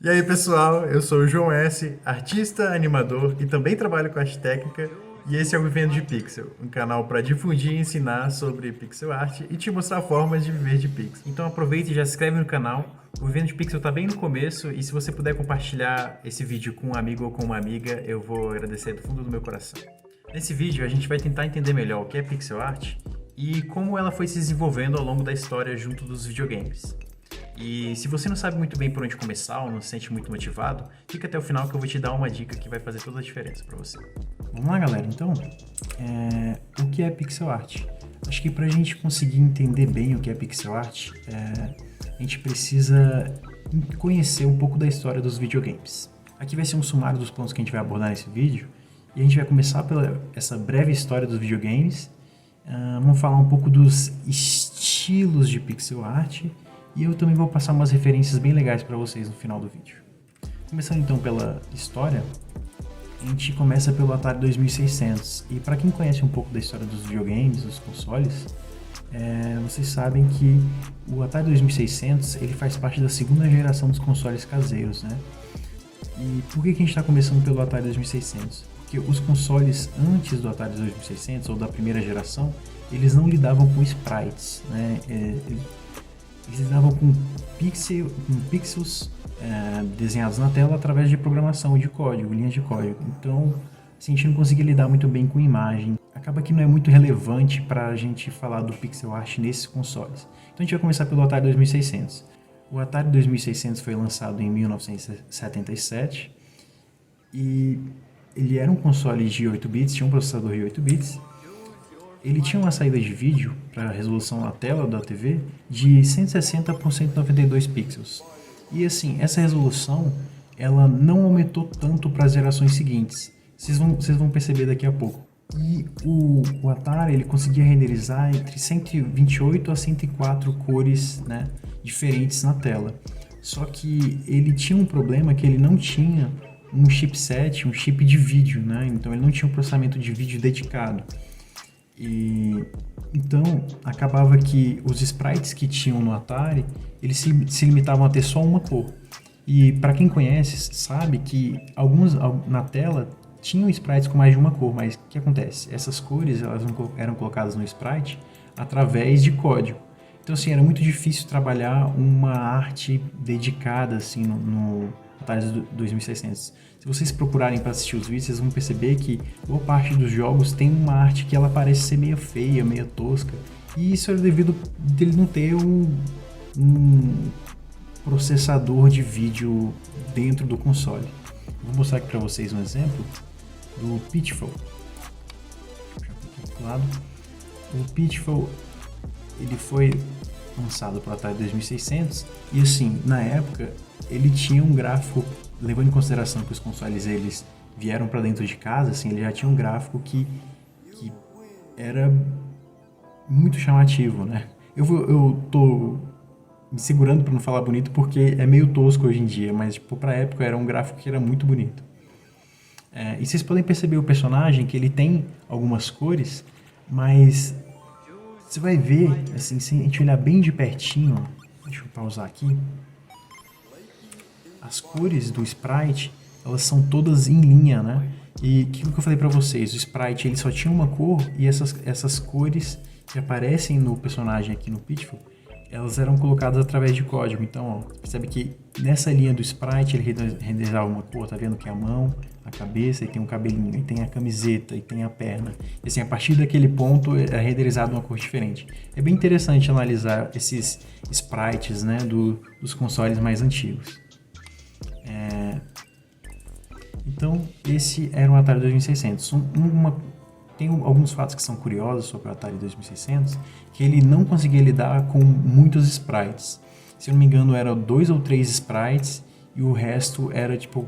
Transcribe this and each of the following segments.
E aí, pessoal, eu sou o João S., artista, animador e também trabalho com arte técnica, e esse é o Vivendo de Pixel, um canal para difundir e ensinar sobre pixel art e te mostrar formas de viver de pixel. Então aproveita e já se inscreve no canal. O Vivendo de Pixel tá bem no começo e se você puder compartilhar esse vídeo com um amigo ou com uma amiga, eu vou agradecer do fundo do meu coração. Nesse vídeo a gente vai tentar entender melhor o que é pixel art e como ela foi se desenvolvendo ao longo da história junto dos videogames. E se você não sabe muito bem por onde começar ou não se sente muito motivado, fica até o final que eu vou te dar uma dica que vai fazer toda a diferença para você. Vamos lá, galera. Então, o que é pixel art? Acho que para a gente conseguir entender bem o que é pixel art, a gente precisa conhecer um pouco da história dos videogames. Aqui vai ser um sumário dos pontos que a gente vai abordar nesse vídeo, e a gente vai começar pela essa breve história dos videogames. Vamos falar um pouco dos estilos de pixel art, e eu também vou passar umas referências bem legais para vocês no final do vídeo. Começando então pela história, a gente começa pelo Atari 2600. E para quem conhece um pouco da história dos videogames, dos consoles, vocês sabem que o Atari 2600 ele faz parte da segunda geração dos consoles caseiros, né? E por que a gente está começando pelo Atari 2600? Porque os consoles antes do Atari 2600 ou da primeira geração, eles não lidavam com sprites, né? Eles lidavam com pixels desenhados na tela através de programação de código, linhas de código. Então, assim, a gente não conseguia lidar muito bem com imagem. Acaba que não é muito relevante para a gente falar do pixel art nesses consoles. Então a gente vai começar pelo Atari 2600. O Atari 2600 foi lançado em 1977 e ele era um console de 8 bits, tinha um processador de 8 bits. Ele tinha uma saída de vídeo para resolução na tela da TV de 160 por 192 pixels. E assim, essa resolução ela não aumentou tanto para as gerações seguintes. Vocês vão perceber daqui a pouco. E o Atari ele conseguia renderizar entre 128 a 104 cores, né, diferentes na tela. Só que ele tinha um problema que ele não tinha um chipset, um chip de vídeo, né? Então ele não tinha um processamento de vídeo dedicado. E então acabava que os sprites que tinham no Atari eles se limitavam a ter só uma cor. E para quem conhece sabe que alguns na tela tinham sprites com mais de uma cor, mas o que acontece? Essas cores elas eram colocadas no sprite através de código. Então assim era muito difícil trabalhar uma arte dedicada assim no Atari 2600. Se vocês procurarem para assistir os vídeos, vocês vão perceber que boa parte dos jogos tem uma arte que ela parece ser meio feia, meio tosca. E isso é devido dele não ter um processador de vídeo dentro do console. Vou mostrar aqui para vocês um exemplo do Pitfall. O Pitfall ele foi lançado para o Atari 2600 e assim, na época ele tinha um gráfico, levando em consideração que os consoles eles vieram para dentro de casa, assim, ele já tinha um gráfico que era muito chamativo, né? Eu tô me segurando para não falar bonito porque é meio tosco hoje em dia, mas tipo, para a época era um gráfico que era muito bonito. E vocês podem perceber o personagem que ele tem algumas cores, mas você vai ver, assim, se a gente olhar bem de pertinho, deixa eu pausar aqui, as cores do sprite, elas são todas em linha, né? E aquilo que eu falei pra vocês, o sprite ele só tinha uma cor e essas cores que aparecem no personagem aqui no Pitfall, elas eram colocadas através de código. Então, ó, você percebe que nessa linha do sprite ele renderizava uma cor, tá vendo que é a mão, a cabeça, e tem um cabelinho, e tem a camiseta, e tem a perna. E assim, a partir daquele ponto é renderizado uma cor diferente. É bem interessante analisar esses sprites, né, dos consoles mais antigos. Então, esse era o Atari 2600. Tem alguns fatos que são curiosos sobre o Atari 2600, que ele não conseguia lidar com muitos sprites. Se eu não me engano, eram 2 ou 3 sprites e o resto era tipo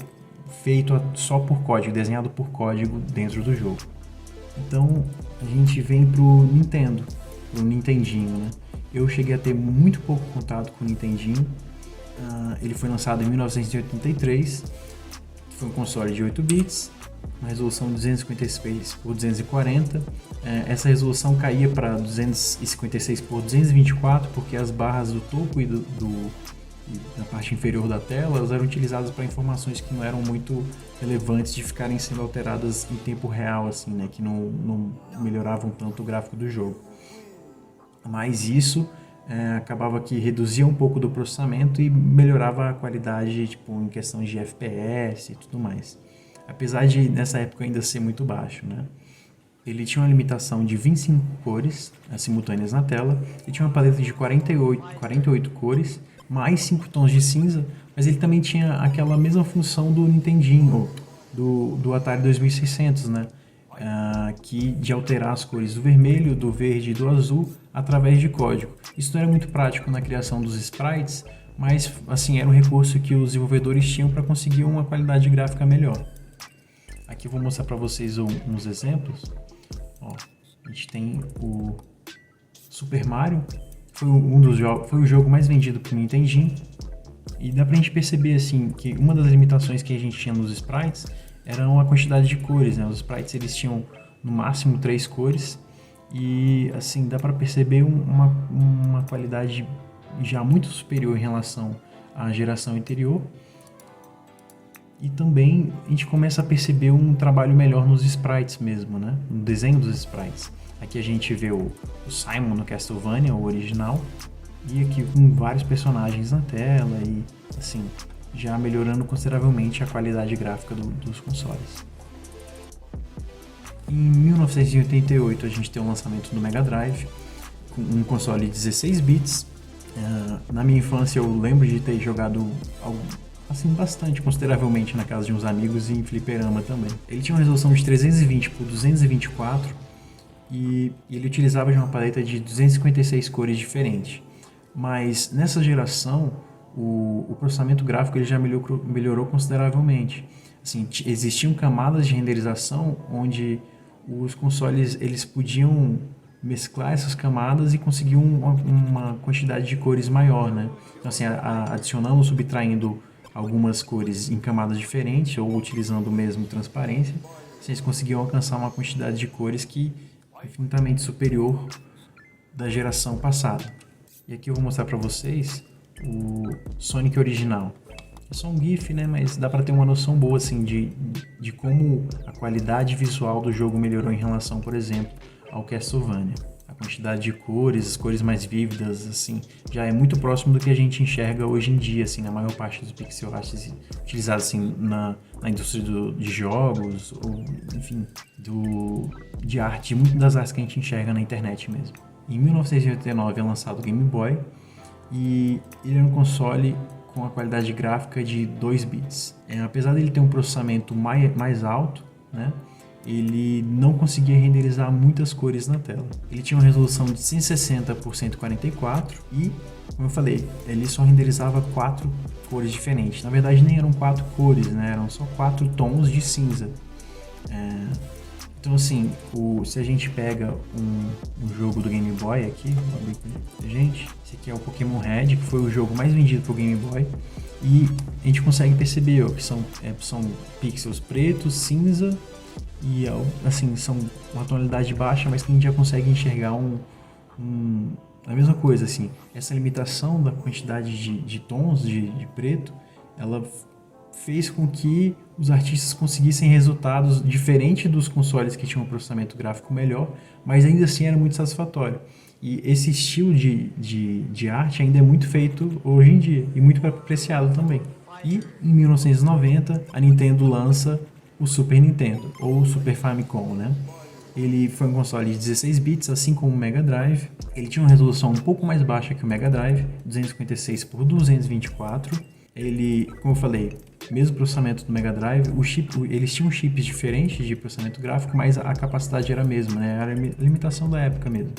feito só por código, desenhado por código dentro do jogo. Então, a gente vem pro Nintendinho, né? Eu cheguei a ter muito pouco contato com o Nintendinho. Ele foi lançado em 1983. Foi um console de 8 bits, uma resolução 256 por 240. Essa resolução caía para 256 por 224 porque as barras do topo e na parte inferior da tela, elas eram utilizadas para informações que não eram muito relevantes de ficarem sendo alteradas em tempo real, assim, né? Que não melhoravam tanto o gráfico do jogo. Mas isso acabava que reduzia um pouco do processamento e melhorava a qualidade, tipo, em questão de FPS e tudo mais. Apesar de nessa época ainda ser muito baixo, né? Ele tinha uma limitação de 25 cores simultâneas na tela, ele tinha uma paleta de 48 cores, mais 5 tons de cinza, mas ele também tinha aquela mesma função do Nintendinho, do Atari 2600, né? Que de alterar as cores do vermelho, do verde e do azul através de código. Isso não era muito prático na criação dos sprites, mas assim era um recurso que os desenvolvedores tinham para conseguir uma qualidade gráfica melhor. Aqui eu vou mostrar para vocês uns exemplos. Ó, a gente tem o Super Mario, foi o jogo mais vendido para o Nintendinho, e dá pra gente perceber assim que uma das limitações que a gente tinha nos sprites era a quantidade de cores, né? Os sprites eles tinham no máximo 3 cores e assim dá para perceber uma qualidade já muito superior em relação à geração anterior. E também a gente começa a perceber um trabalho melhor nos sprites mesmo, né? No desenho dos sprites. Aqui a gente vê o Simon no Castlevania, o original, e aqui com vários personagens na tela e assim, já melhorando consideravelmente a qualidade gráfica dos consoles. Em 1988 a gente tem o lançamento do Mega Drive, com um console de 16 bits. Na minha infância eu lembro de ter jogado assim, bastante, consideravelmente na casa de uns amigos e em fliperama também. Ele tinha uma resolução de 320 por 224 e ele utilizava de uma paleta de 256 cores diferentes. Mas nessa geração, o processamento gráfico ele já melhorou consideravelmente. Assim, existiam camadas de renderização onde os consoles eles podiam mesclar essas camadas e conseguir uma quantidade de cores maior, né? Então, assim, adicionando ou subtraindo algumas cores em camadas diferentes ou utilizando mesmo transparência, vocês conseguiam alcançar uma quantidade de cores que é infinitamente superior da geração passada. E aqui eu vou mostrar para vocês o Sonic original. É só um GIF, né? Mas dá para ter uma noção boa assim de como a qualidade visual do jogo melhorou em relação, por exemplo, ao Castlevania. A quantidade de cores, as cores mais vívidas, assim, já é muito próximo do que a gente enxerga hoje em dia, assim, na maior parte dos pixel arts utilizados assim, na indústria de jogos, ou, enfim, de arte, muitas das artes que a gente enxerga na internet mesmo. Em 1989 é lançado o Game Boy, e ele é um console com a qualidade gráfica de 2 bits. Apesar dele ter um processamento mais alto, né? Ele não conseguia renderizar muitas cores na tela. Ele tinha uma resolução de 160 por 144 e, como eu falei, ele só renderizava 4 cores diferentes. Na verdade, nem eram 4 cores, né? Eram só 4 tons de cinza. Então, assim, se a gente pega um jogo do Game Boy aqui, vou abrir aqui, gente, esse aqui é o Pokémon Red, que foi o jogo mais vendido pro Game Boy. E a gente consegue perceber que são pixels pretos, cinza, e assim, são uma tonalidade baixa, mas que a gente já consegue enxergar a mesma coisa, assim. Essa limitação da quantidade de tons de preto, ela fez com que os artistas conseguissem resultados diferentes dos consoles que tinham um processamento gráfico melhor, mas ainda assim era muito satisfatório. E esse estilo de arte ainda é muito feito hoje em dia, e muito apreciado também. E em 1990, a Nintendo lança o Super Nintendo, ou Super Famicom, né? Ele foi um console de 16 bits, assim como o Mega Drive. Ele tinha uma resolução um pouco mais baixa que o Mega Drive, 256 por 224. Ele, como eu falei, mesmo processamento do Mega Drive, eles tinham chips diferentes de processamento gráfico, mas a capacidade era a mesma, né? Era a limitação da época mesmo.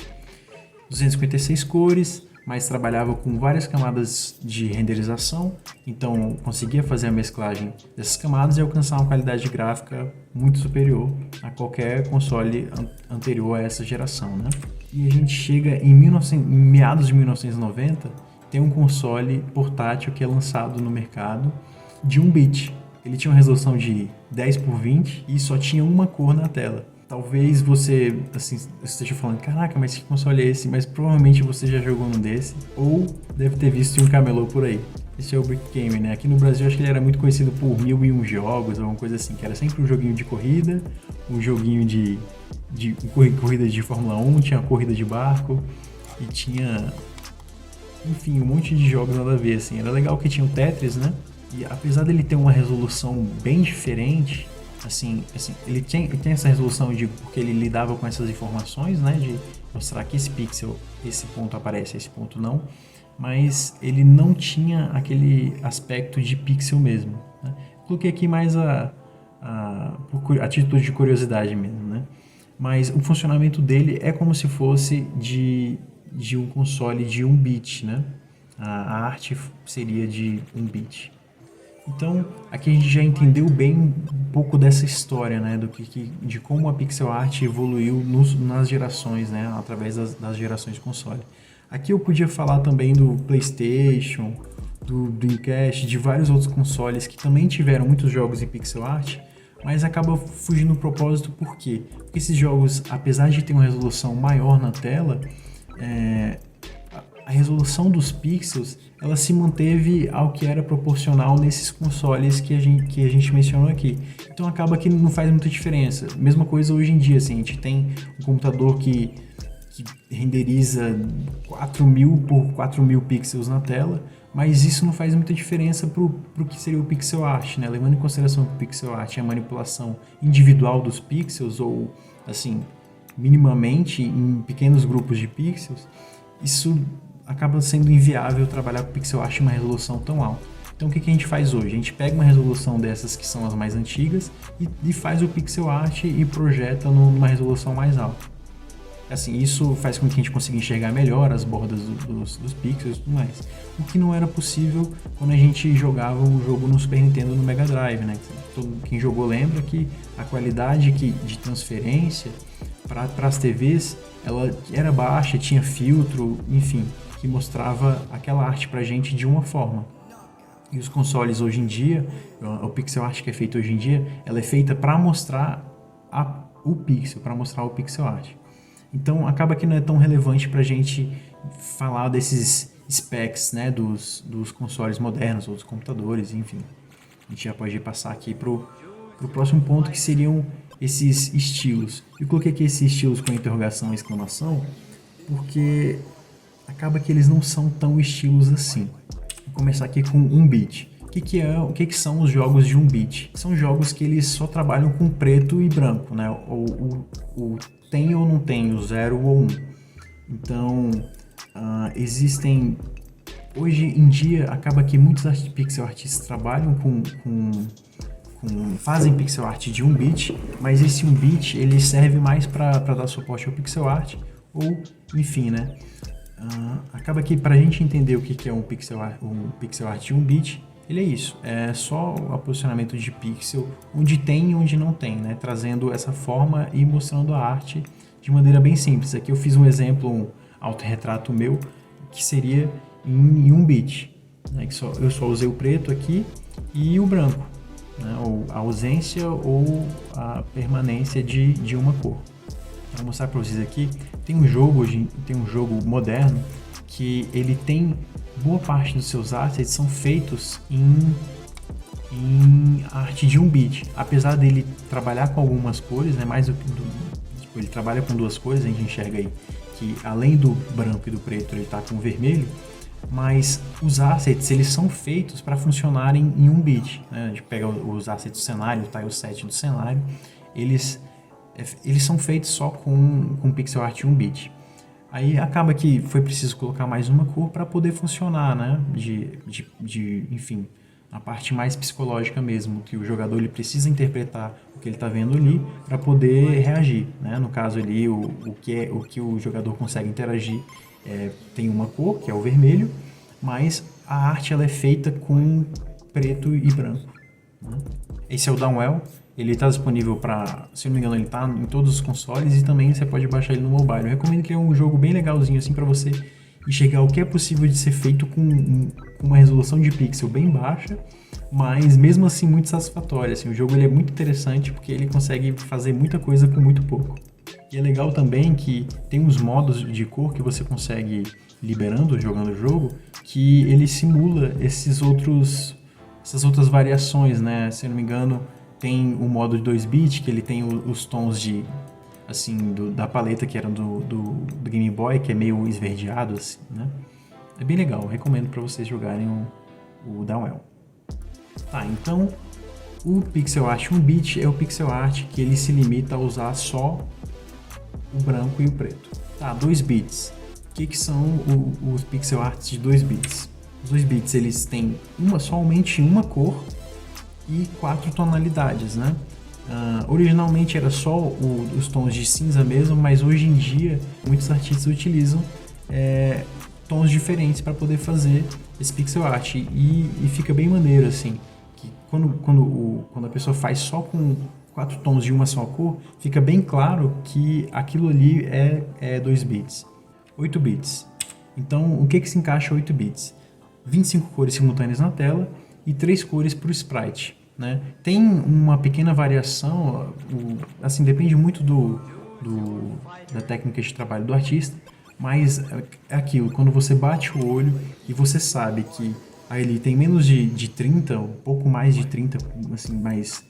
256 cores, mas trabalhava com várias camadas de renderização, então conseguia fazer a mesclagem dessas camadas e alcançar uma qualidade gráfica muito superior a qualquer console anterior a essa geração, né? E a gente chega em meados de 1990, tem um console portátil que é lançado no mercado de 1 bit. Ele tinha uma resolução de 10 por 20 e só tinha uma cor na tela. talvez você assim, esteja falando, caraca, mas que console é esse? Mas provavelmente você já jogou num desse, ou deve ter visto em um camelô por aí. Esse é o Brick Game, né? Aqui no Brasil acho que ele era muito conhecido por 1001 jogos, alguma coisa assim, que era sempre um joguinho de corrida, um joguinho de corrida de Fórmula 1, tinha corrida de barco e tinha, enfim, um monte de jogos nada a ver, assim. Era legal que tinha o Tetris, né? E apesar dele ter uma resolução bem diferente, assim ele tem essa resolução de porque ele lidava com essas informações, né? De mostrar que esse pixel, esse ponto aparece, esse ponto não. Mas ele não tinha aquele aspecto de pixel mesmo, né? Coloquei aqui mais a título de curiosidade mesmo, né? Mas o funcionamento dele é como se fosse de um console de 1 bit, né? A arte seria de 1 bit. Então, aqui a gente já entendeu bem um pouco dessa história, né? De como a pixel art evoluiu nas gerações, né? Através das gerações de console. Aqui eu podia falar também do PlayStation, do Dreamcast, de vários outros consoles que também tiveram muitos jogos em pixel art, mas acaba fugindo do propósito. Por quê? Porque esses jogos, apesar de ter uma resolução maior na tela, a resolução dos pixels ela se manteve ao que era proporcional nesses consoles que a gente mencionou aqui. Então acaba que não faz muita diferença. Mesma coisa hoje em dia, assim, a gente tem um computador que renderiza 4.000 por 4.000 pixels na tela, mas isso não faz muita diferença pro que seria o pixel art, né? Levando em consideração que o pixel art é a manipulação individual dos pixels, ou assim, minimamente em pequenos grupos de pixels, isso acaba sendo inviável trabalhar com pixel art em uma resolução tão alta. Então o que a gente faz hoje? A gente pega uma resolução dessas que são as mais antigas e faz o pixel art e projeta numa resolução mais alta. Assim, isso faz com que a gente consiga enxergar melhor as bordas dos pixels e tudo mais. O que não era possível quando a gente jogava o jogo no Super Nintendo no Mega Drive, né? Quem jogou lembra que a qualidade de transferência para as TVs ela era baixa, tinha filtro, enfim, que mostrava aquela arte pra gente de uma forma. E os consoles hoje em dia, o pixel art que é feito hoje em dia, ela é feita para mostrar o pixel, para mostrar o pixel art. Então acaba que não é tão relevante pra gente falar desses specs, né, dos consoles modernos ou dos computadores, enfim. A gente já pode passar aqui pro próximo ponto, que seriam esses estilos. Eu coloquei aqui esses estilos com interrogação e exclamação, porque acaba que eles não são tão estilos assim. Vou começar aqui com 1 bit. O que são os jogos de 1 bit? São jogos que eles só trabalham com preto e branco, né? Ou tem ou não tem, o 0 ou 1. Então, existem... Hoje em dia, acaba que muitos pixel artistas trabalham fazem pixel art de 1 bit, mas esse 1 bit ele serve mais para dar suporte ao pixel art, ou, enfim, né? Acaba que para a gente entender o que é um pixel art de 1 bit, ele é isso, é só o posicionamento de pixel onde tem e onde não tem, né? Trazendo essa forma e mostrando a arte de maneira bem simples. Aqui eu fiz um exemplo, um autorretrato meu, que seria em 1 bit, né? Eu só usei o preto aqui e o branco, né? Ou a ausência ou a permanência de uma cor. Vou mostrar para vocês aqui, tem um jogo moderno que ele tem boa parte dos seus assets são feitos em arte de 1 bit. Apesar dele trabalhar com algumas cores, né, ele trabalha com 2 cores, a gente enxerga aí que além do branco e do preto ele está com o vermelho, mas os assets eles são feitos para funcionarem em 1 bit, né? A gente pega os assets do cenário, o tileset do cenário, eles são feitos só com pixel art 1 bit. Aí acaba que foi preciso colocar mais uma cor para poder funcionar, né? Enfim, a parte mais psicológica mesmo, que o jogador ele precisa interpretar o que ele está vendo ali para poder reagir, né? No caso ali, o que o jogador consegue interagir tem uma cor, que é o vermelho, mas a arte ela é feita com preto e branco, né? Esse é o Downwell. Ele está disponível para, se não me engano, ele está em todos os consoles e também você pode baixar ele no mobile. Eu recomendo que é um jogo bem legalzinho assim para você e chegar ao que é possível de ser feito com uma resolução de pixel bem baixa, mas mesmo assim muito satisfatória. Assim, o jogo ele é muito interessante porque ele consegue fazer muita coisa com muito pouco. E é legal também que tem uns modos de cor que você consegue ir liberando jogando o jogo, que ele simula essas outras variações, né? Se eu não me engano, tem o modo de 2-bit, que ele tem os tons de assim da paleta que era do Game Boy, que é meio esverdeado assim, né? É bem legal, recomendo para vocês jogarem o Downwell. Tá, então o pixel art 1-bit é o pixel art que ele se limita a usar só o branco e o preto. Tá, 2 bits. O que são os pixel arts de 2 bits? Os 2 bits eles têm somente uma cor e 4 tonalidades, né? Originalmente era só os tons de cinza mesmo, mas hoje em dia muitos artistas utilizam tons diferentes para poder fazer esse pixel art e fica bem maneiro assim. Que quando a pessoa faz só com 4 tons de uma só cor, fica bem claro que aquilo ali é 2 bits. 8 bits. Então, o que se encaixa 8 bits? 25 cores simultâneas na tela e 3 cores para o sprite, né? Tem uma pequena variação, assim, depende muito da técnica de trabalho do artista, mas é aquilo, quando você bate o olho e você sabe que ele tem menos de 30, um pouco mais de 30, assim, mais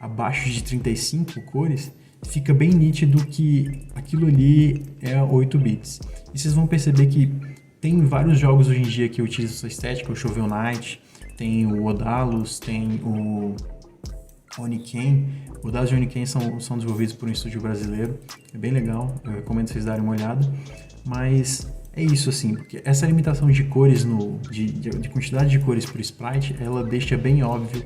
abaixo de 35 cores, fica bem nítido que aquilo ali é 8 bits. E vocês vão perceber que tem vários jogos hoje em dia que utilizam essa estética, o Shovel Knight, tem o Odalus, tem o Oniken. O Odalus e o Oniken são desenvolvidos por um estúdio brasileiro, é bem legal, eu recomendo vocês darem uma olhada. Mas é isso assim, porque essa limitação de cores, de quantidade de cores por sprite, ela deixa bem óbvio.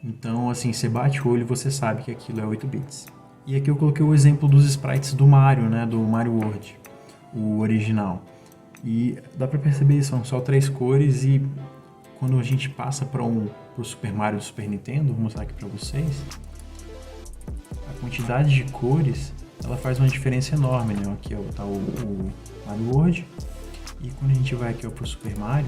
Então, assim, você bate o olho e você sabe que aquilo é 8 bits. E aqui eu coloquei o exemplo dos sprites do Mario, né, do Mario World, o original. E dá pra perceber, são só 3 cores e quando a gente passa para o Super Mario do Super Nintendo, vou mostrar aqui para vocês, a quantidade de cores, ela faz uma diferença enorme, né? Aqui ó, tá o Mario World, e quando a gente vai aqui para o Super Mario,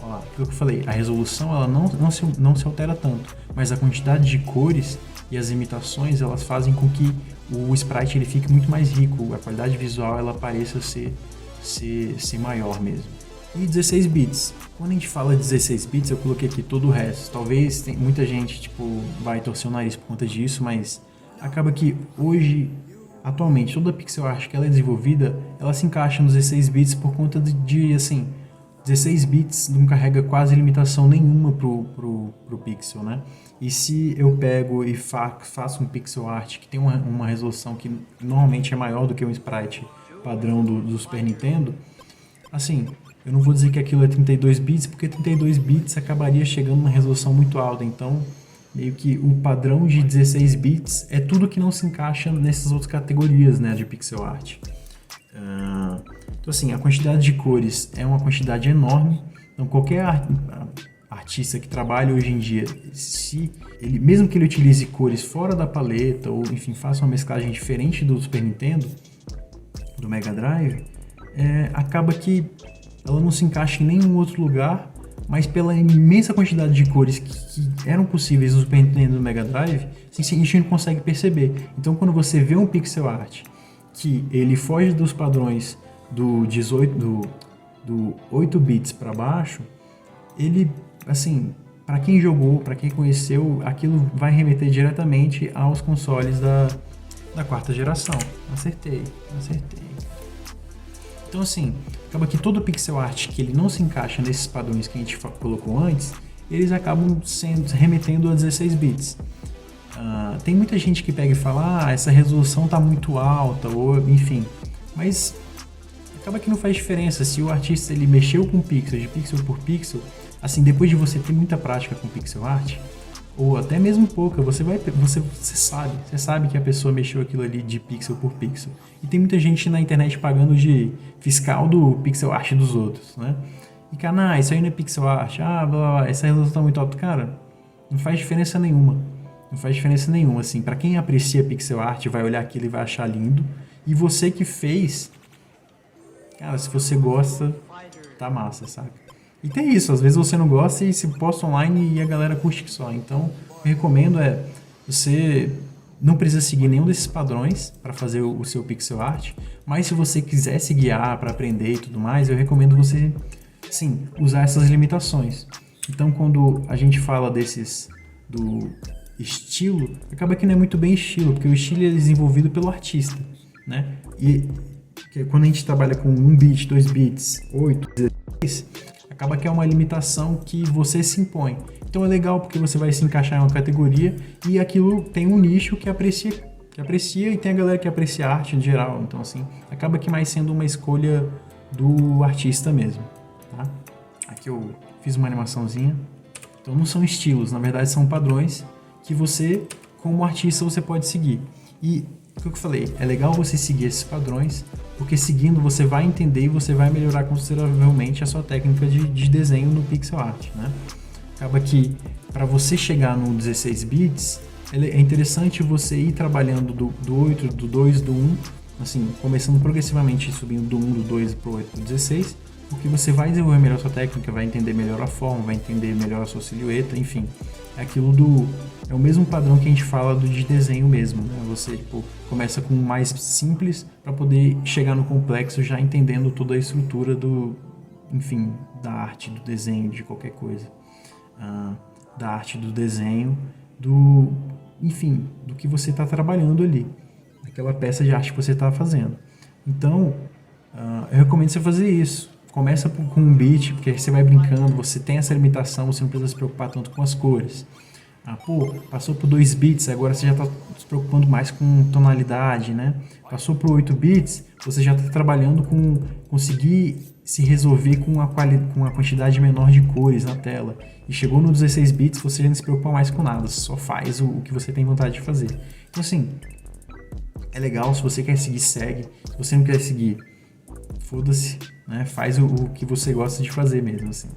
olha lá, aquilo que eu falei, a resolução ela não se altera tanto, mas a quantidade de cores e as imitações, elas fazem com que o sprite ele fique muito mais rico, a qualidade visual ela pareça ser maior mesmo. E 16 bits. Quando a gente fala de 16 bits, eu coloquei aqui todo o resto. Talvez muita gente tipo, vai torcer o nariz por conta disso, mas acaba que hoje, atualmente, toda pixel art que ela é desenvolvida, ela se encaixa nos 16 bits por conta de assim, 16 bits não carrega quase limitação nenhuma pro pixel, né? E se eu pego e faço um pixel art que tem uma resolução que normalmente é maior do que um sprite padrão do Super Nintendo, assim, eu não vou dizer que aquilo é 32 bits, porque 32 bits acabaria chegando numa resolução muito alta, então meio que o padrão de 16 bits é tudo que não se encaixa nessas outras categorias, né, de pixel art. Então assim, a quantidade de cores é uma quantidade enorme, então qualquer artista que trabalha hoje em dia, mesmo que ele utilize cores fora da paleta, ou enfim, faça uma mesclagem diferente do Super Nintendo, do Mega Drive, acaba que ela não se encaixa em nenhum outro lugar, mas pela imensa quantidade de cores que eram possíveis no Super Nintendo e no Mega Drive, assim, a gente não consegue perceber. Então quando você vê um pixel art que ele foge dos padrões do 8 bits para baixo, ele, assim, para quem jogou, para quem conheceu, aquilo vai remeter diretamente aos consoles da quarta geração. Acertei. Então assim, acaba que todo pixel art que ele não se encaixa nesses padrões que a gente colocou antes, eles acabam remetendo a 16 bits. Tem muita gente que pega e fala, essa resolução está muito alta, ou enfim, mas acaba que não faz diferença. Se o artista ele mexeu com pixel, de pixel por pixel, assim, depois de você ter muita prática com pixel art, ou até mesmo pouca, você sabe que a pessoa mexeu aquilo ali de pixel por pixel. E tem muita gente na internet pagando de fiscal do pixel art dos outros, né? E cara, isso aí não é pixel art, blá, blá, essa resolução tá muito alta. Cara, não faz diferença nenhuma. Não faz diferença nenhuma, assim, pra quem aprecia pixel art, vai olhar aquilo e vai achar lindo. E você que fez, cara, se você gosta, tá massa, saca? E tem isso, às vezes você não gosta e se posta online e a galera curte que só. Então, eu recomendo você não precisa seguir nenhum desses padrões para fazer o seu pixel art, mas se você quiser se guiar para aprender e tudo mais, eu recomendo você, sim, usar essas limitações. Então, quando a gente fala do estilo, acaba que não é muito bem estilo, porque o estilo é desenvolvido pelo artista, né? E quando a gente trabalha com 1 bit, 2 bits, 8, 16, acaba que é uma limitação que você se impõe. Então é legal porque você vai se encaixar em uma categoria e aquilo tem um nicho que aprecia e tem a galera que aprecia a arte em geral. Então assim, acaba que mais sendo uma escolha do artista mesmo, tá? Aqui eu fiz uma animaçãozinha. Então não são estilos, na verdade são padrões que você, como artista, você pode seguir. E o que eu falei, é legal você seguir esses padrões, porque seguindo você vai entender e você vai melhorar consideravelmente a sua técnica de desenho no pixel art, né? Acaba que para você chegar no 16 bits, é interessante você ir trabalhando do 8, do 2, do 1, assim, começando progressivamente subindo do 1, do 2 para o 8, para o 16, porque você vai desenvolver melhor a sua técnica, vai entender melhor a forma, vai entender melhor a sua silhueta, enfim. É o mesmo padrão que a gente fala de desenho mesmo, né? Você começa com o mais simples para poder chegar no complexo já entendendo toda a estrutura enfim, da arte, do desenho, de qualquer coisa. Da arte do desenho, enfim, do que você está trabalhando ali, aquela peça de arte que você está fazendo. Então, eu recomendo você fazer isso. Começa com um beat, porque aí você vai brincando, você tem essa limitação, você não precisa se preocupar tanto com as cores. Passou por 2 bits, agora você já está se preocupando mais com tonalidade, né? Passou por 8 bits, você já está trabalhando com conseguir se resolver com a quantidade menor de cores na tela. E chegou no 16 bits, você já não se preocupa mais com nada, você só faz o que você tem vontade de fazer. Então assim, é legal, se você quer seguir, segue. Se você não quer seguir, foda-se, né? Faz o que você gosta de fazer mesmo, assim.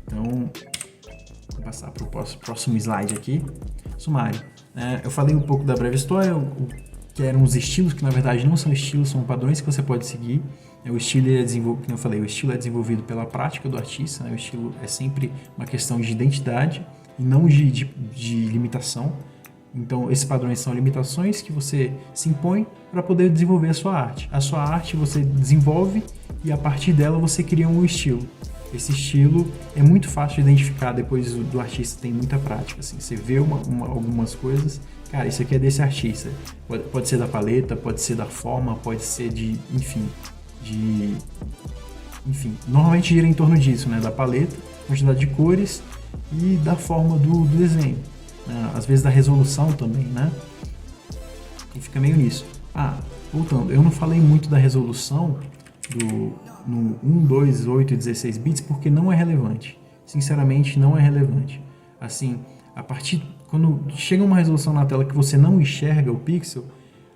Então, vou passar para o próximo slide aqui. Sumário. Eu falei um pouco da breve história, que eram os estilos, que na verdade não são estilos, são padrões que você pode seguir. O estilo é desenvolvido, como eu falei, o estilo é desenvolvido pela prática do artista, né? O estilo é sempre uma questão de identidade e não de limitação. Então, esses padrões são limitações que você se impõe para poder desenvolver a sua arte. A sua arte você desenvolve e a partir dela você cria um estilo. Esse estilo é muito fácil de identificar depois do artista, tem muita prática. Assim. Você vê algumas coisas, cara, isso aqui é desse artista. Pode ser da paleta, pode ser da forma, pode ser enfim, normalmente gira em torno disso, né? Da paleta, quantidade de cores e da forma do desenho. Às vezes da resolução também, né? E fica meio nisso. Voltando, eu não falei muito da resolução no 1, 2, 8 e 16 bits porque não é relevante. Sinceramente, não é relevante. Assim, quando chega uma resolução na tela que você não enxerga o pixel,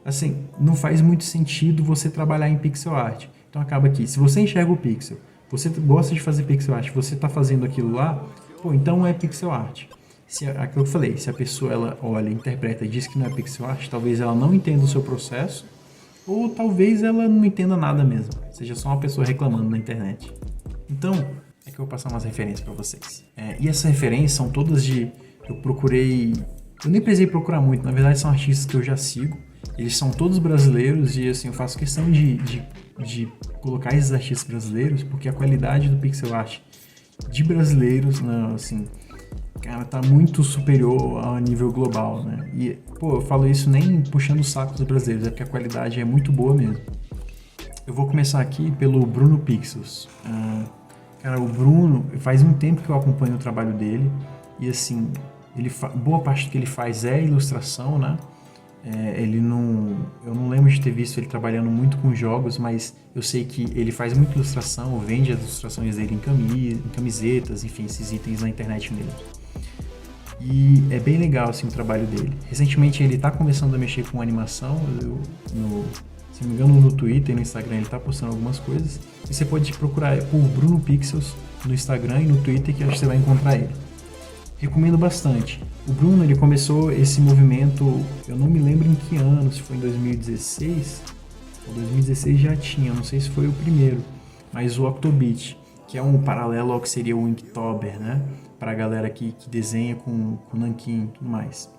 assim, não faz muito sentido você trabalhar em pixel art. Então acaba aqui, se você enxerga o pixel, você gosta de fazer pixel art, você está fazendo aquilo lá, então é pixel art. Aquilo que eu falei, se a pessoa ela olha, interpreta e diz que não é pixel art, talvez ela não entenda o seu processo, ou talvez ela não entenda nada mesmo, seja só uma pessoa reclamando na internet. Então, é que eu vou passar umas referências para vocês. E essas referências são todas eu nem precisei procurar muito, na verdade são artistas que eu já sigo, eles são todos brasileiros e assim, eu faço questão de colocar esses artistas brasileiros, porque a qualidade do pixel art de brasileiros, assim, cara, tá muito superior ao nível global, né? E, eu falo isso nem puxando o saco dos brasileiros, é porque a qualidade é muito boa mesmo. Eu vou começar aqui pelo Bruno Pixels. Cara, o Bruno, faz um tempo que eu acompanho o trabalho dele, e assim, boa parte do que ele faz é ilustração, né? Eu não lembro de ter visto ele trabalhando muito com jogos, mas eu sei que ele faz muita ilustração, vende as ilustrações dele em camisetas, enfim, esses itens na internet mesmo. E é bem legal assim, o trabalho dele. Recentemente ele está começando a mexer com animação, se não me engano no Twitter e no Instagram ele está postando algumas coisas. E você pode procurar por Bruno Pixels no Instagram e no Twitter que acho que você vai encontrar ele. Recomendo bastante. O Bruno ele começou esse movimento, eu não me lembro em que ano, se foi em 2016 ou 2016 já tinha, não sei se foi o primeiro. mas o Octobit, que é um paralelo ao que seria o Inktober, né? Para a galera que desenha com Nankin e tudo mais.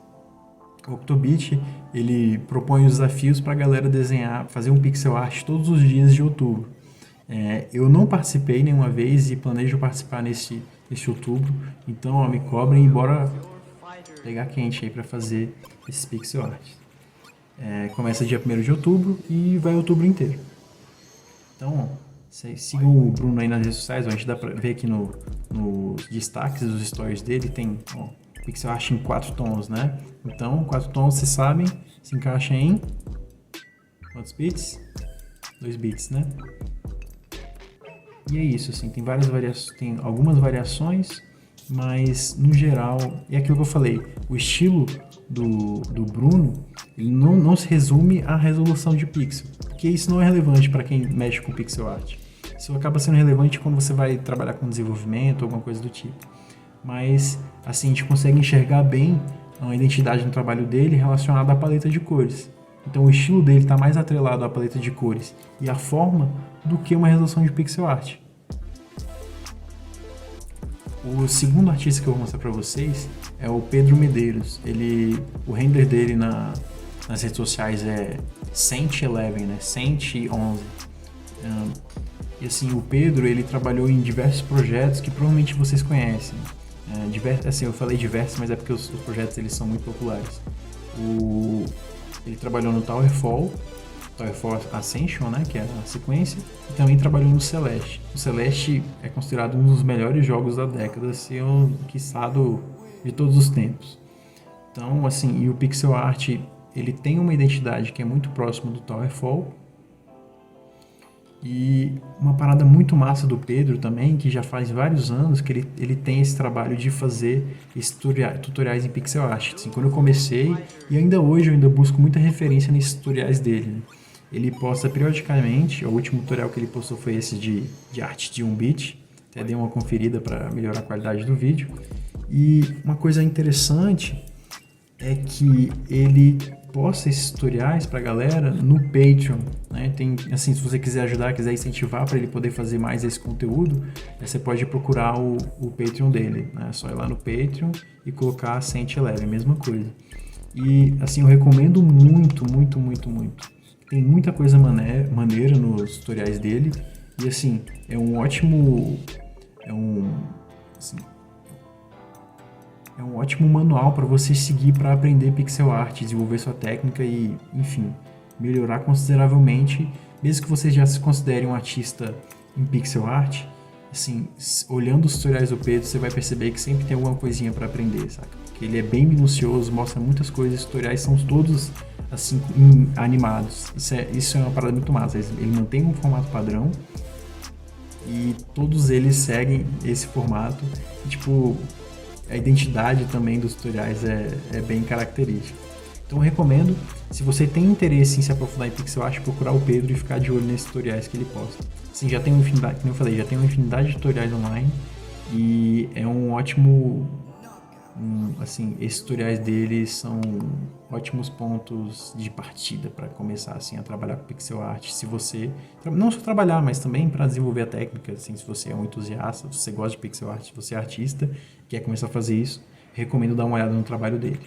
O Octobit, ele propõe os desafios para a galera desenhar, fazer um pixel art todos os dias de outubro. Eu não participei nenhuma vez e planejo participar nesse outubro, então ó, me cobrem e bora pegar quente aí para fazer esse pixel art. Começa dia 1º de outubro e vai outubro inteiro. Então, sigam o Bruno aí nas redes sociais, a gente dá pra ver aqui nos destaques dos stories dele, tem pixel art em 4 tons, né? Então, 4 tons, vocês sabem, se encaixa em quantos bits? 2 bits, né? E é isso, assim, tem algumas variações, mas no geral, é aquilo que eu falei, o estilo do Bruno, ele não se resume à resolução de pixel, porque isso não é relevante para quem mexe com pixel art. Isso acaba sendo relevante quando você vai trabalhar com desenvolvimento ou alguma coisa do tipo. Mas, assim, a gente consegue enxergar bem a identidade no trabalho dele relacionada à paleta de cores. Então, o estilo dele está mais atrelado à paleta de cores e à forma do que uma resolução de pixel art. O segundo artista que eu vou mostrar para vocês é o Pedro Medeiros. O render dele nas redes sociais é Saint11, né? Saint11. E assim, o Pedro, ele trabalhou em diversos projetos que provavelmente vocês conhecem. Assim, eu falei diversos, mas é porque os projetos eles são muito populares. Ele trabalhou no Towerfall Ascension, né, que é a sequência, e também trabalhou no Celeste. O Celeste é considerado um dos melhores jogos da década, quiçá de todos os tempos. Então, assim, e o pixel art, ele tem uma identidade que é muito próxima do Towerfall. E uma parada muito massa do Pedro também, que já faz vários anos que ele tem esse trabalho de fazer tutoriais em pixel art. Assim, quando eu comecei, e ainda hoje eu ainda busco muita referência nesses tutoriais dele, né? Ele posta periodicamente, o último tutorial que ele postou foi esse de arte de 1 bit, até dei uma conferida para melhorar a qualidade do vídeo. E uma coisa interessante é que ele posta esses tutoriais pra galera no Patreon, né? Tem, assim, se você quiser ajudar, quiser incentivar para ele poder fazer mais esse conteúdo, você pode procurar o Patreon dele, né? É só ir lá no Patreon e colocar Saint11, mesma coisa. E, assim, eu recomendo muito, muito, muito, muito. Tem muita coisa maneira nos tutoriais dele e, assim, é um ótimo manual para você seguir para aprender pixel art, desenvolver sua técnica e, enfim, melhorar consideravelmente, mesmo que você já se considere um artista em pixel art. Assim, olhando os tutoriais do Pedro, você vai perceber que sempre tem alguma coisinha para aprender, saca? Porque ele é bem minucioso, mostra muitas coisas, os tutoriais são todos assim animados. Isso é uma parada muito massa. Ele mantém um formato padrão e todos eles seguem esse formato. E, tipo, a identidade também dos tutoriais é bem característica. Então eu recomendo, se você tem interesse em se aprofundar em pixel art, procurar o Pedro e ficar de olho nesses tutoriais que ele posta. Assim, já tem uma infinidade, como eu falei, já tem uma infinidade de tutoriais online e é um ótimo, assim, esses tutoriais dele são ótimos pontos de partida para começar assim a trabalhar com pixel art. Se você não só trabalhar, mas também para desenvolver a técnica, assim, se você é um entusiasta, se você gosta de pixel art, se você é artista, quer começar a fazer isso, recomendo dar uma olhada no trabalho dele.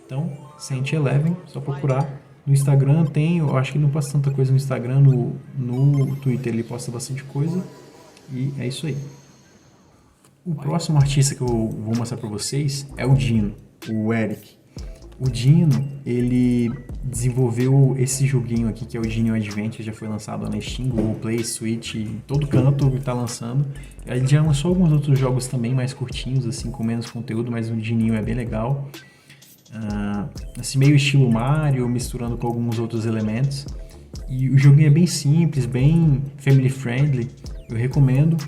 Então, Saint11, só procurar. No Instagram tem, eu acho que não posta tanta coisa no Instagram, no Twitter ele posta bastante coisa e é isso aí. O próximo artista que eu vou mostrar para vocês é o Dino, o Eric. O Dino, ele desenvolveu esse joguinho aqui que é o Dino Adventure, já foi lançado na Steam, Google Play, Switch, em todo canto ele tá lançando. Ele já lançou alguns outros jogos também mais curtinhos, assim, com menos conteúdo, mas o Dininho é bem legal. Assim, meio estilo Mario, misturando com alguns outros elementos. E o joguinho é bem simples, bem family friendly, eu recomendo.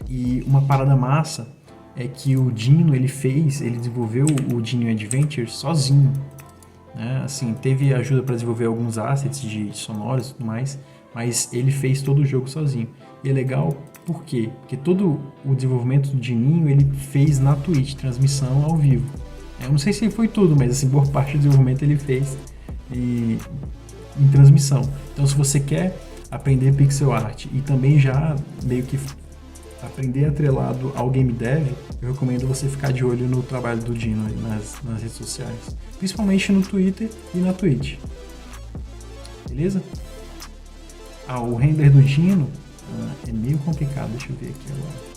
E uma parada massa é que o Dino, ele desenvolveu o Dino Adventure sozinho, né? Assim, teve ajuda para desenvolver alguns assets de sonoros e tudo mais, mas ele fez todo o jogo sozinho. E é legal, por quê? Porque todo o desenvolvimento do Dininho ele fez na Twitch, transmissão ao vivo. Eu não sei se foi tudo, mas assim, por parte do desenvolvimento ele fez em transmissão. Então, se você quer aprender pixel art e também já meio que aprender atrelado ao game dev, eu recomendo você ficar de olho no trabalho do Dino nas redes sociais, principalmente no Twitter e na Twitch. Beleza? O render do Dino é meio complicado, deixa eu ver aqui agora.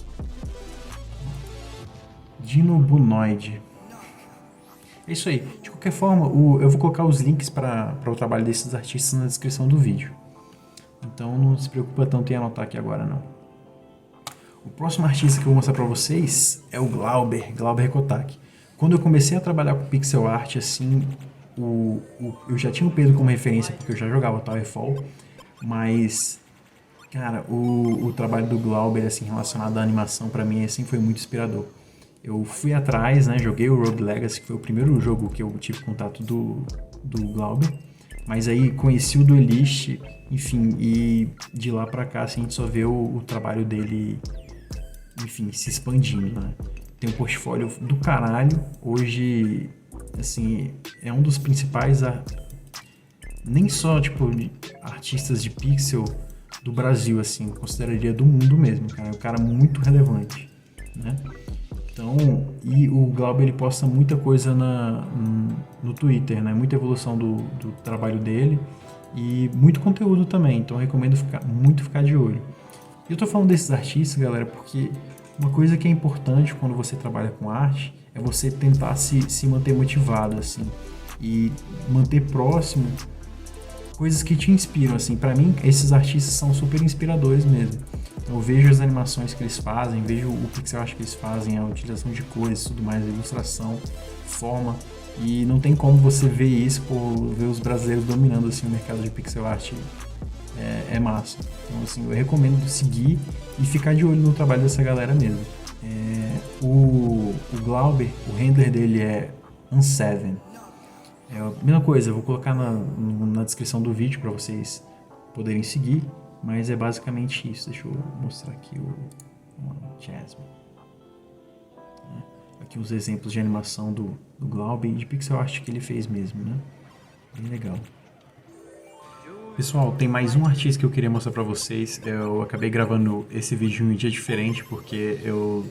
Dino Bunoid. É isso aí. De qualquer forma, eu vou colocar os links para o trabalho desses artistas na descrição do vídeo. Então não se preocupa tanto em anotar aqui agora não. O próximo artista que eu vou mostrar para vocês é o Glauber Kotak. Quando eu comecei a trabalhar com pixel art, assim, eu já tinha o Pedro como referência porque eu já jogava Towerfall, mas, cara, o trabalho do Glauber, assim, relacionado à animação, para mim, assim, foi muito inspirador. Eu fui atrás, né, joguei o Rogue Legacy, que foi o primeiro jogo que eu tive contato do Glauber, mas aí conheci o Duelist, enfim, e de lá pra cá, assim, a gente só vê o trabalho dele, enfim, se expandindo, né? Tem um portfólio do caralho, hoje, assim, é um dos principais, nem só, tipo, artistas de pixel do Brasil, assim, consideraria do mundo mesmo, cara, é um cara muito relevante, né? Então, e o Glauber, ele posta muita coisa no Twitter, né? Muita evolução do trabalho dele e muito conteúdo também, então eu recomendo muito ficar de olho. E eu tô falando desses artistas, galera, porque uma coisa que é importante quando você trabalha com arte é você tentar se manter motivado, assim, e manter próximo coisas que te inspiram, assim. Pra mim, esses artistas são super inspiradores mesmo. Eu vejo as animações que eles fazem, vejo o pixel art que eles fazem, a utilização de cores, tudo mais, a ilustração, forma, e não tem como você ver isso por ver os brasileiros dominando, assim, o mercado de pixel art. É massa. Então, assim, eu recomendo seguir e ficar de olho no trabalho dessa galera mesmo. O Glauber, o render dele é Unseven. É a mesma coisa, eu vou colocar na descrição do vídeo para vocês poderem seguir, mas é basicamente isso. Deixa eu mostrar aqui o Jasmine. Aqui os exemplos de animação do Glauber e de pixel art que ele fez mesmo, né? Bem legal. Pessoal, tem mais um artista que eu queria mostrar pra vocês. Eu acabei gravando esse vídeo em um dia diferente porque eu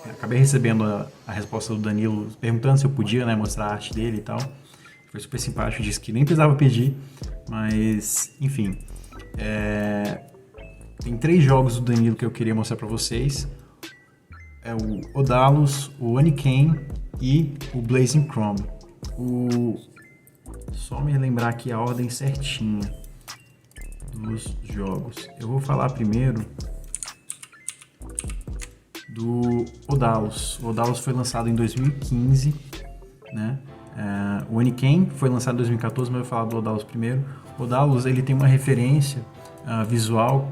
acabei recebendo a resposta do Danilo perguntando se eu podia, né, mostrar a arte dele e tal. Foi super simpático, disse que nem precisava pedir, mas enfim. Tem 3 jogos do Danilo que eu queria mostrar pra vocês. É o Odalos, o Oniken e o Blazing Chrome. Só me lembrar aqui a ordem certinha dos jogos. Eu vou falar primeiro do Odalos. O Odalos foi lançado em 2015, né? O Oniken foi lançado em 2014, mas eu vou falar do Odalos primeiro. O Odalos, ele tem uma referência visual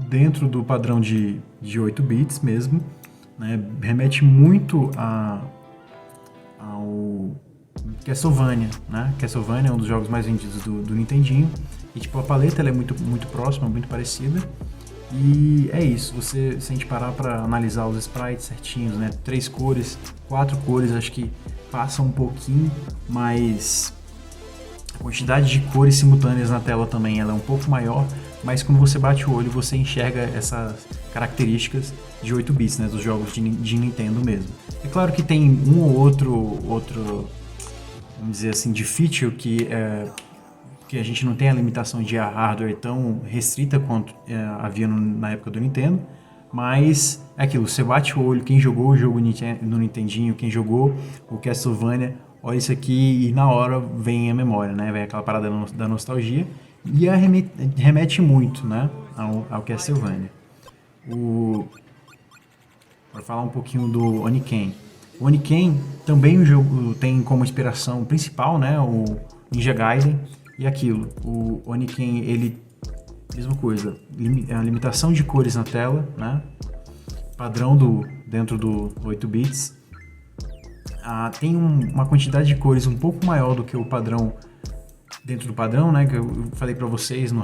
dentro do padrão de 8 bits mesmo, né? Remete muito ao Castlevania, né? Castlevania é um dos jogos mais vendidos do Nintendinho. E tipo, a paleta ela é muito, muito próxima, muito parecida. E é isso, se a gente parar para analisar os sprites certinhos, né? 3 cores, 4 cores, acho que passa um pouquinho, mas a quantidade de cores simultâneas na tela também ela é um pouco maior, mas quando você bate o olho você enxerga essas características de 8 bits, né? Dos jogos de Nintendo mesmo. É claro que tem um ou outro, vamos dizer assim, de feature que a gente não tem a limitação de hardware tão restrita quanto havia na época do Nintendo, mas é aquilo, você bate o olho, quem jogou o jogo no Nintendinho, quem jogou o Castlevania, olha isso aqui e na hora vem a memória, né? Vem aquela parada da nostalgia e remete muito, né? ao Castlevania. Para falar um pouquinho do Oniken. O Oniken também o jogo tem como inspiração principal, né? O Ninja Gaiden. E aquilo, o Oniken, ele, mesma coisa, a limitação de cores na tela, né? Padrão dentro do 8 bits. Tem uma quantidade de cores um pouco maior do que o padrão, dentro do padrão, né? Que eu falei pra vocês na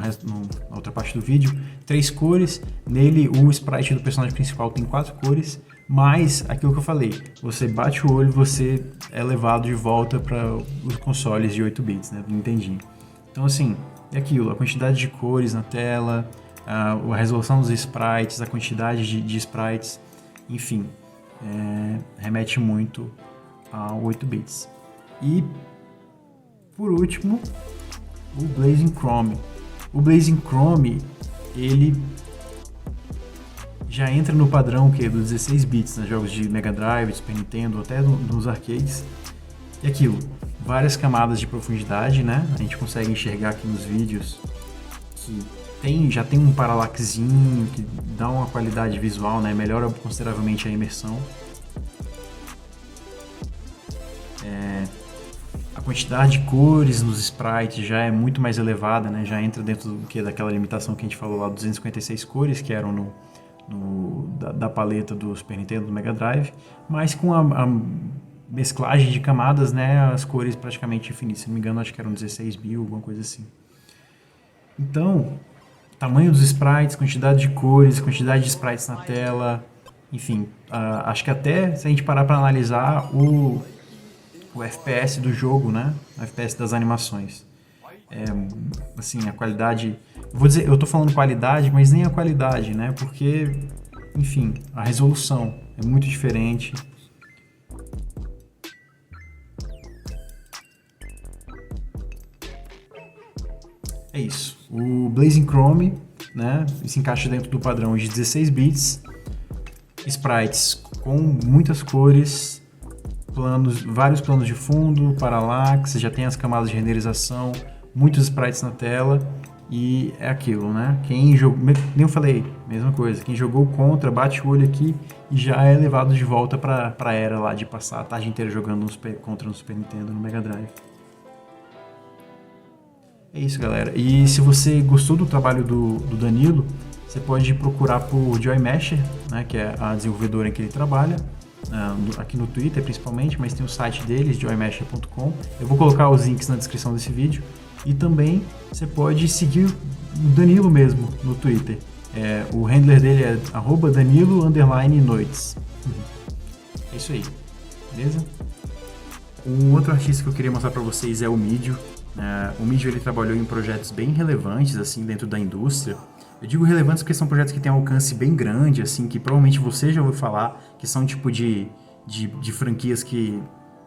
outra parte do vídeo. 3 cores, nele o sprite do personagem principal tem 4 cores, mas aquilo que eu falei, você bate o olho, você é levado de volta para os consoles de 8 bits, né? Do Nintendinho. Então, assim, é aquilo, a quantidade de cores na tela, a resolução dos sprites, a quantidade de sprites, enfim, remete muito ao 8 bits. E, por último, o Blazing Chrome. O Blazing Chrome, ele já entra no padrão dos 16 bits, né? Jogos de Mega Drive, Super Nintendo, até nos arcades. E aquilo, várias camadas de profundidade, né? A gente consegue enxergar aqui nos vídeos que já tem um paralaxinho, que dá uma qualidade visual, né? Melhora consideravelmente a imersão. A quantidade de cores nos sprites já é muito mais elevada, né? Já entra dentro daquela limitação que a gente falou lá, 256 cores, que eram da paleta do Super Nintendo, do Mega Drive, mas com a mesclagem de camadas, né, as cores praticamente infinitas. Se não me engano, acho que eram 16 mil, alguma coisa assim. Então, tamanho dos sprites, quantidade de cores, quantidade de sprites na tela, enfim, acho que até se a gente parar para analisar o FPS do jogo, né, o FPS das animações, assim, a qualidade, vou dizer, eu tô falando qualidade, mas nem a qualidade, né, porque, enfim, a resolução é muito diferente. É isso. O Blazing Chrome, né, se encaixa dentro do padrão de 16 bits, sprites com muitas cores, vários planos de fundo, parallax, já tem as camadas de renderização, muitos sprites na tela e é aquilo, né? Quem jogou, nem eu falei, mesma coisa, quem jogou Contra, bate o olho aqui e já é levado de volta para a era lá de passar a tarde inteira jogando Contra no Super Nintendo, no Mega Drive. É isso, galera. E se você gostou do trabalho do Danilo, você pode procurar por Joy Masher, né, que é a desenvolvedora em que ele trabalha, aqui no Twitter principalmente, mas tem o site deles, joymasher.com. Eu vou colocar os links na descrição desse vídeo. E também você pode seguir o Danilo mesmo no Twitter. O handler dele é @danilo_noites. É isso aí, beleza? Um outro artista que eu queria mostrar para vocês é o Midio. O Midio, ele trabalhou em projetos bem relevantes assim dentro da indústria. Eu digo relevantes porque são projetos que têm um alcance bem grande, assim, que provavelmente você já ouviu falar, que são tipo de franquias que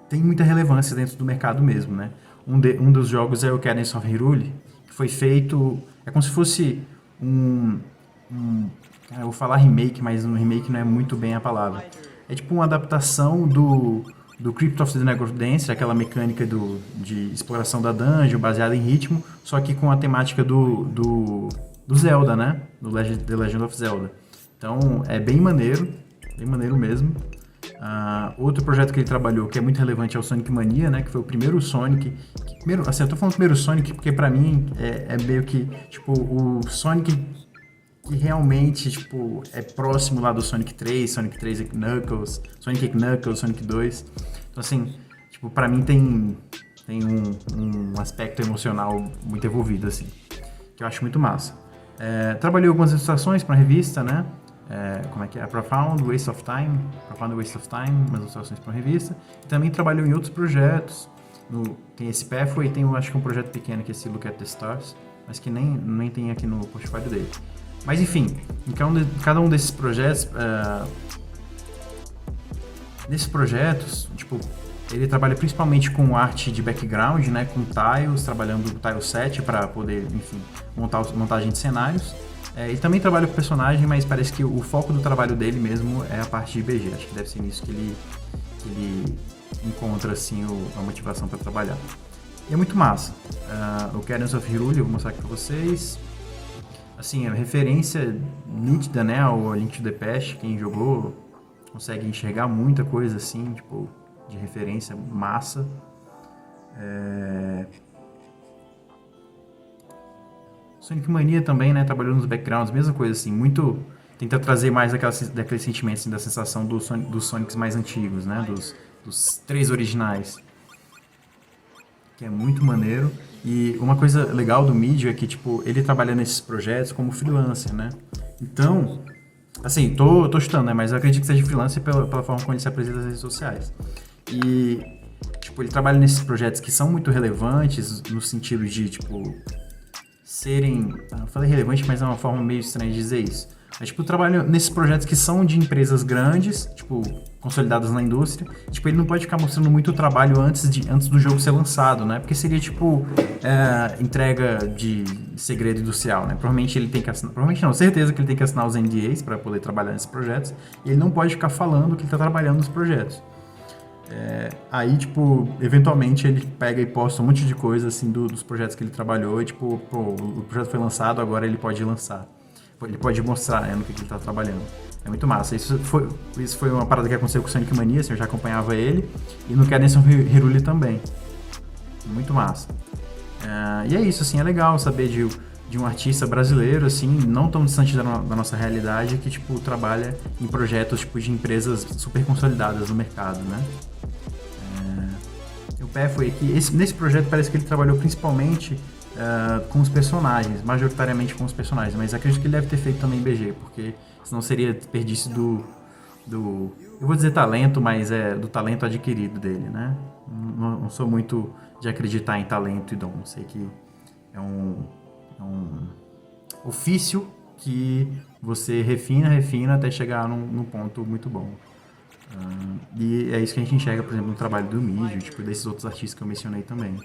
tem muita relevância dentro do mercado mesmo, né? Um dos jogos é o Cadence of Hyrule, que foi feito, é como se fosse eu vou falar remake, mas um remake não é muito bem a palavra. É tipo uma adaptação do Crypt of the Necrodancer, aquela mecânica de exploração da dungeon, baseada em ritmo, só que com a temática do Zelda, né? Do The Legend of Zelda. Então, é bem maneiro mesmo. Outro projeto que ele trabalhou, que é muito relevante, é o Sonic Mania, né? Que foi o primeiro Sonic... eu tô falando primeiro Sonic porque pra mim é meio que, tipo, o Sonic que realmente, tipo, é próximo lá do Sonic 3, Sonic 3 Knuckles, Sonic Knuckles, Sonic 2. Então, assim, tipo, pra mim tem um aspecto emocional muito envolvido, assim, que eu acho muito massa. Trabalhei algumas ilustrações pra revista, né? Como é que é? Profound Waste of Time, umas ilustrações pra revista. E também trabalhou em outros projetos. Tem esse Pathway, tem, acho que um projeto pequeno que é esse Look at the Stars, mas que nem tem aqui no portfólio dele. Mas enfim, em cada um desses projetos, tipo, ele trabalha principalmente com arte de background, né, com tiles, trabalhando o tile set para poder, enfim, montagem de cenários. Ele também trabalha com personagem, mas parece que o foco do trabalho dele mesmo é a parte de BG. Acho que deve ser nisso que ele encontra assim a motivação para trabalhar. E é muito massa. O Cadence of Hyrule, eu vou mostrar aqui para vocês. Assim, a referência nítida, né, ao Link to the Past, quem jogou consegue enxergar muita coisa assim, tipo, de referência massa. Sonic Mania também, né, trabalhou nos backgrounds, mesma coisa assim, muito... Tenta trazer mais daquele sentimento, assim, da sensação dos Sonics mais antigos, né, dos 3 originais. Que é muito maneiro. E uma coisa legal do Midio é que, tipo, ele trabalha nesses projetos como freelancer, né? Então, assim, tô chutando, né? Mas eu acredito que seja freelancer pela forma como ele se apresenta nas redes sociais. E, tipo, ele trabalha nesses projetos que são muito relevantes no sentido de, tipo, serem, eu falei relevante, mas é uma forma meio estranha de dizer isso. Mas, tipo, eu trabalho nesses projetos que são de empresas grandes, tipo, consolidadas na indústria. Tipo, ele não pode ficar mostrando muito o trabalho antes do jogo ser lançado, né? Porque seria, tipo, entrega de segredo industrial, né? Provavelmente ele tem que assinar, provavelmente não, certeza que ele tem que assinar os NDAs para poder trabalhar nesses projetos. E ele não pode ficar falando que ele está trabalhando nos projetos. Aí, tipo, eventualmente ele pega e posta um monte de coisa, assim, dos projetos que ele trabalhou e, tipo, pô, o projeto foi lançado, agora ele pode lançar. Ele pode mostrar, no que ele tá trabalhando. É muito massa. Isso foi uma parada que aconteceu com o Sonic Mania, assim, eu já acompanhava ele, e no Cadence of Hyrule também. Muito massa. E é isso, assim, é legal saber de um artista brasileiro, assim, não tão distante da nossa realidade, que, tipo, trabalha em projetos, tipo, de empresas super consolidadas no mercado, né? O pé foi que nesse projeto parece que ele trabalhou principalmente com os personagens, majoritariamente com os personagens, mas acredito que ele deve ter feito também BG, porque senão seria desperdício eu vou dizer talento, mas do talento adquirido dele, né? Não sou muito de acreditar em talento e dom, sei que é um ofício que você refina até chegar num ponto muito bom. E é isso que a gente enxerga, por exemplo, no trabalho do Mídio, tipo, desses outros artistas que eu mencionei também.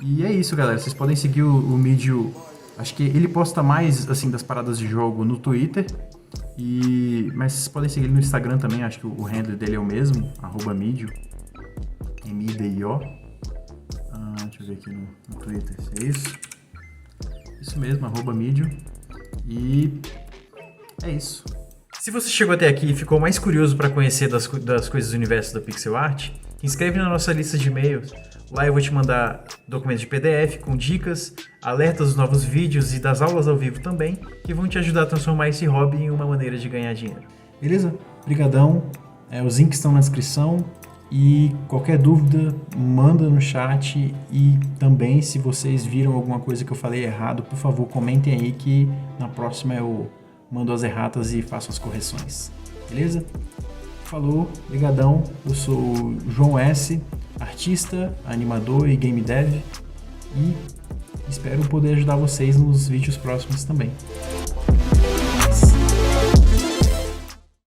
E é isso, galera. Vocês podem seguir o Mídio. Acho que ele posta mais, assim, das paradas de jogo no Twitter. Mas vocês podem seguir ele no Instagram também. Acho que o handle dele é o mesmo, @Mídio. MIDIO. Deixa eu ver aqui no Twitter. É isso? Isso mesmo, @Mídio. E é isso. Se você chegou até aqui e ficou mais curioso para conhecer das coisas do universo da pixel art, se inscreve na nossa lista de e-mails. Lá eu vou te mandar documentos de PDF com dicas, alertas dos novos vídeos e das aulas ao vivo também, que vão te ajudar a transformar esse hobby em uma maneira de ganhar dinheiro. Beleza? Obrigadão. Os links estão na descrição e qualquer dúvida, manda no chat e também se vocês viram alguma coisa que eu falei errado, por favor, comentem aí que na próxima eu mando as erratas e faço as correções. Beleza? Falou, brigadão. Eu sou o João S., artista, animador e game dev, e espero poder ajudar vocês nos vídeos próximos também.